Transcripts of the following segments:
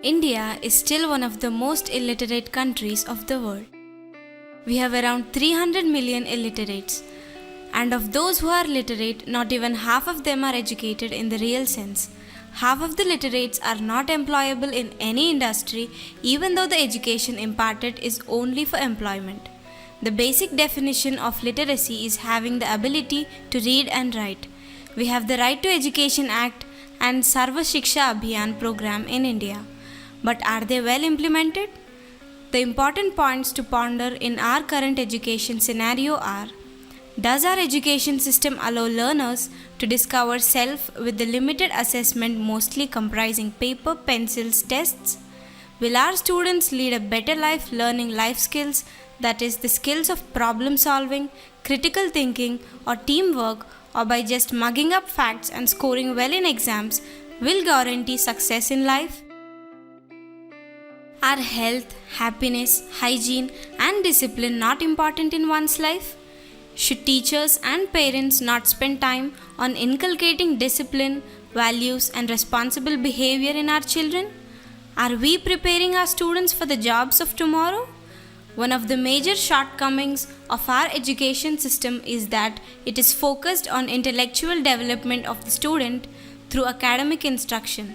India is still one of the most illiterate countries of the world. We have around 300 million illiterates, and of those who are literate, not even half of them are educated in the real sense. Half of the literates are not employable in any industry, even though the education imparted is only for employment. The basic definition of literacy is having the ability to read and write. We have the Right to Education Act and Sarva Shiksha Abhiyan program in India. But are they well implemented? The important points to ponder in our current education scenario are: does our education system allow learners to discover self with the limited assessment mostly comprising paper, pencils, tests? Will our students lead a better life learning life skills, that is, the skills of problem solving, critical thinking, or teamwork, or by just mugging up facts and scoring well in exams will guarantee success in life? Are health, happiness, hygiene, and discipline not important in one's life? Should teachers and parents not spend time on inculcating discipline, values, and responsible behavior in our children? Are we preparing our students for the jobs of tomorrow? One of the major shortcomings of our education system is that it is focused on intellectual development of the student through academic instruction.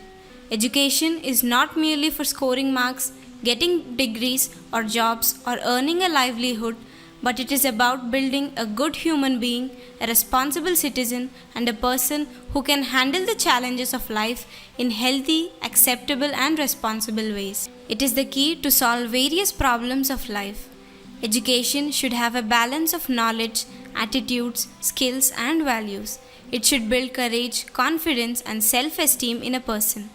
Education is not merely for scoring marks, getting degrees or jobs, or earning a livelihood, but it is about building a good human being, a responsible citizen, and a person who can handle the challenges of life in healthy, acceptable, and responsible ways. It is the key to solve various problems of life. Education should have a balance of knowledge, attitudes, skills, and values. It should build courage, confidence, and self-esteem in a person.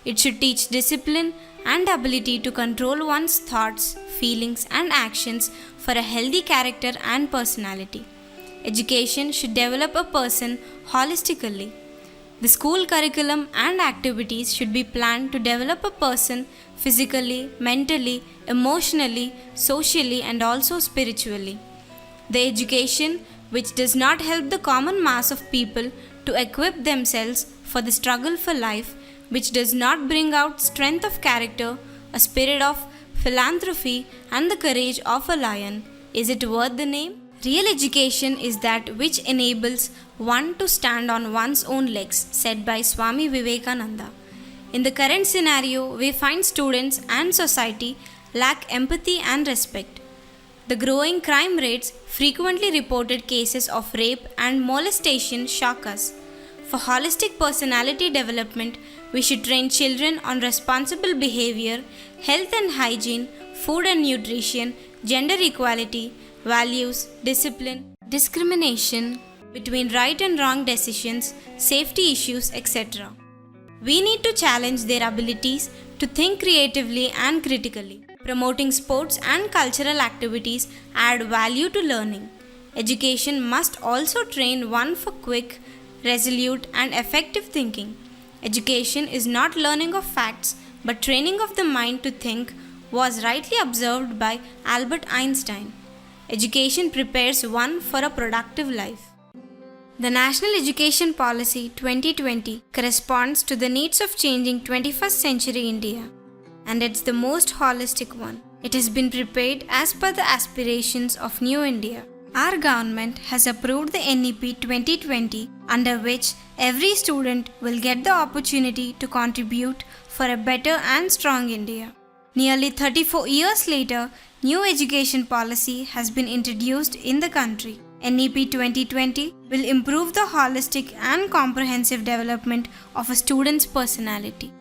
It should teach discipline and ability to control one's thoughts, feelings, and actions for a healthy character and personality. Education should develop a person holistically. The school curriculum and activities should be planned to develop a person physically, mentally, emotionally, socially, and also spiritually. The education which does not help the common mass of people to equip themselves for the struggle for life, which does not bring out strength of character, a spirit of philanthropy, and the courage of a lion, is it worth the name? Real education is that which enables one to stand on one's own legs, said by Swami Vivekananda. In the current scenario, we find students and society lack empathy and respect. The growing crime rates, frequently reported cases of rape and molestation shock us. For holistic personality development, we should train children on responsible behavior, health and hygiene, food and nutrition, gender equality, values, discipline, discrimination between right and wrong decisions, safety issues, etc. We need to challenge their abilities to think creatively and critically. Promoting sports and cultural activities add value to learning. Education must also train one for quick, resolute, and effective thinking. Education is not learning of facts, but training of the mind to think, was rightly observed by Albert Einstein. Education prepares one for a productive life. The National Education Policy 2020 corresponds to the needs of changing 21st century India, and it's the most holistic one. It has been prepared as per the aspirations of New India. Our government has approved the NEP 2020, under which every student will get the opportunity to contribute for a better and strong India. Nearly 34 years later, new education policy has been introduced in the country. NEP 2020 will improve the holistic and comprehensive development of a student's personality.